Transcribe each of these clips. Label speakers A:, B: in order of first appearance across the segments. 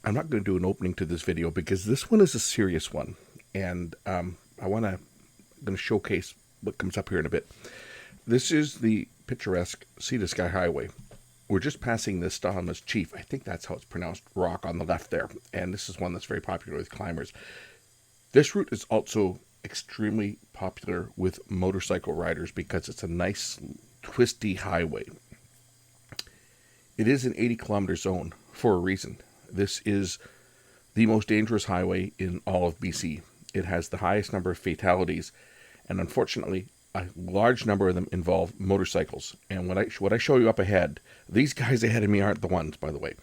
A: I'm not going to do an opening to this video because this one is a serious one, and I'm going to showcase what comes up here in a bit. This is the picturesque Sea to Sky Highway. We're just passing this Stahlhelm's Chief. I think that's how it's pronounced, rock on the left there, and this is one that's very popular with climbers. This route is also extremely popular with motorcycle riders because it's a nice twisty highway. It is an 80-kilometer zone for a reason. This is the most dangerous highway in all of BC. It has the highest number of fatalities, and unfortunately, a large number of them involve motorcycles. And what I show you up ahead, these guys ahead of me aren't the ones, by the way,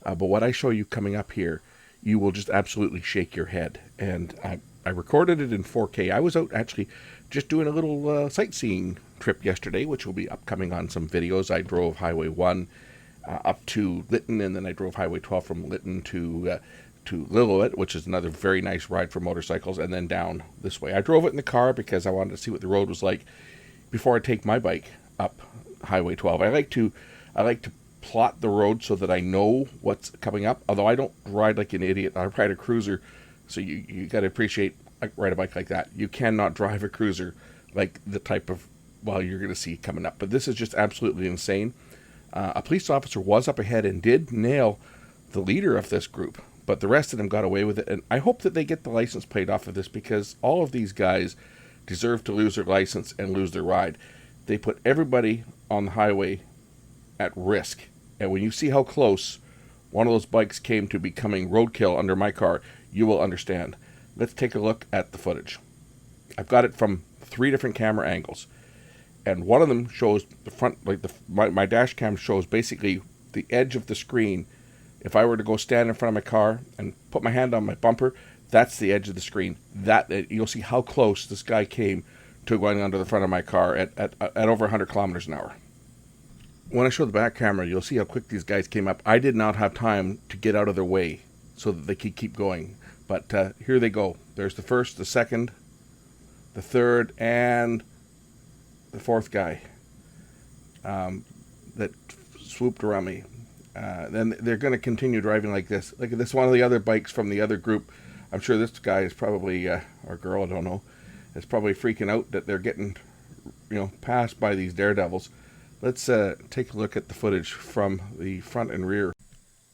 A: but what I show you coming up here, you will just absolutely shake your head. And I recorded it in 4K. I was out actually just doing a little sightseeing trip yesterday, which will be upcoming on some videos. I drove Highway 1 up to Lytton, and then I drove Highway 12 from Lytton to Lillooet, which is another very nice ride for motorcycles, and then down this way. I drove it in the car because I wanted to see what the road was like before I take my bike up Highway 12. I like to plot the road so that I know what's coming up, although I don't ride like an idiot. I ride a cruiser, so you got to appreciate, ride a bike like that. You cannot drive a cruiser like the type of, well, you're going to see coming up. But this is just absolutely insane. A police officer was up ahead and did nail the leader of this group, but the rest of them got away with it. And I hope that they get the license plate off of this, because all of these guys deserve to lose their license and lose their ride. They put everybody on the highway at risk. And when you see how close one of those bikes came to becoming roadkill under my car, you will understand. Let's take a look at the footage. I've got it from 3 different camera angles. And one of them shows the front, like my dash cam shows basically the edge of the screen. If I were to go stand in front of my car and put my hand on my bumper, that's the edge of the screen. That you'll see how close this guy came to going under the front of my car at over 100 kilometers an hour. When I show the back camera, you'll see how quick these guys came up. I did not have time to get out of their way so that they could keep going. But here they go. There's the first, the second, the third, and the fourth guy that swooped around me. Then they're going to continue driving like this. Look at this, one of the other bikes from the other group. I'm sure this guy is probably, or girl, I don't know, is probably freaking out that they're getting, passed by these daredevils. Let's take a look at the footage from the front and rear.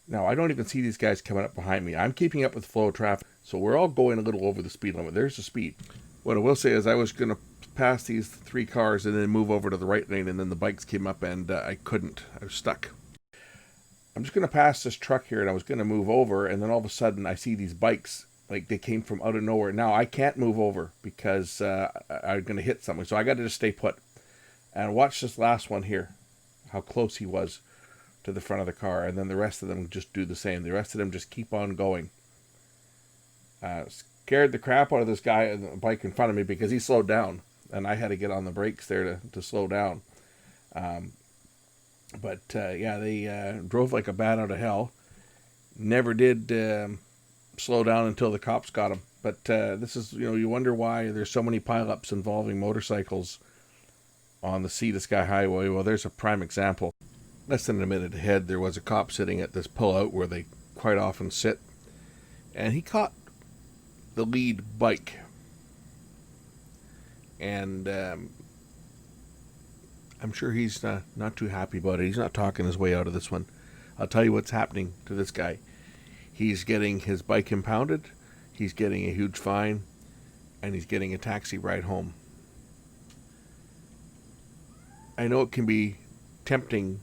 A: Now, I don't even see these guys coming up behind me. I'm keeping up with the flow of traffic, so we're all going a little over the speed limit. There's the speed. What I will say is I was going to pass these 3 cars and then move over to the right lane, and then the bikes came up and I couldn't. I was stuck. I'm just going to pass this truck here, and I was going to move over, and then all of a sudden I see these bikes like they came from out of nowhere. Now I can't move over because I'm going to hit something, so I got to just stay put. And watch this last one here, how close he was to the front of the car, and then the rest of them just do the same. The rest of them just keep on going. Scared the crap out of this guy on the bike in front of me because he slowed down, and I had to get on the brakes there to slow down. But they drove like a bat out of hell. Never did slow down until the cops got them. But this is, you wonder why there's so many pileups involving motorcycles on the Sea to Sky Highway. Well, there's a prime example. Less than a minute ahead, there was a cop sitting at this pullout where they quite often sit, and he caught the lead bike. And I'm sure he's not too happy about it. He's not talking his way out of this one. I'll tell you what's happening to this guy. He's getting his bike impounded, he's getting a huge fine, and he's getting a taxi ride home. I know it can be tempting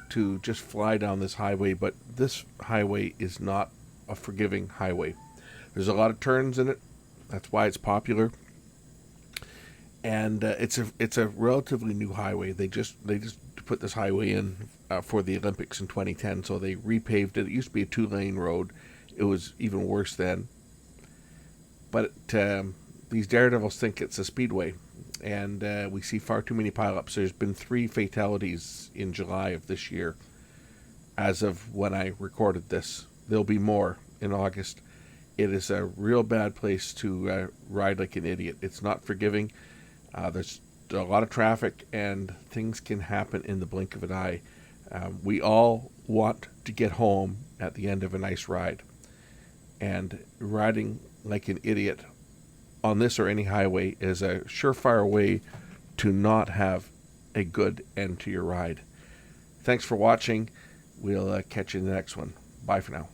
A: to just fly down this highway, but this highway is not a forgiving highway. There's a lot of turns in it. That's why it's popular. And it's a relatively new highway. They just put this highway in for the Olympics in 2010, so they repaved it. It used to be a 2-lane road. It was even worse then. But these daredevils think it's a speedway, and we see far too many pileups. There's been 3 fatalities in July of this year, as of when I recorded this. There'll be more in August. It is a real bad place to ride like an idiot. It's not forgiving. There's a lot of traffic, and things can happen in the blink of an eye. We all want to get home at the end of a nice ride. And riding like an idiot on this or any highway is a surefire way to not have a good end to your ride. Thanks for watching. We'll catch you in the next one. Bye for now.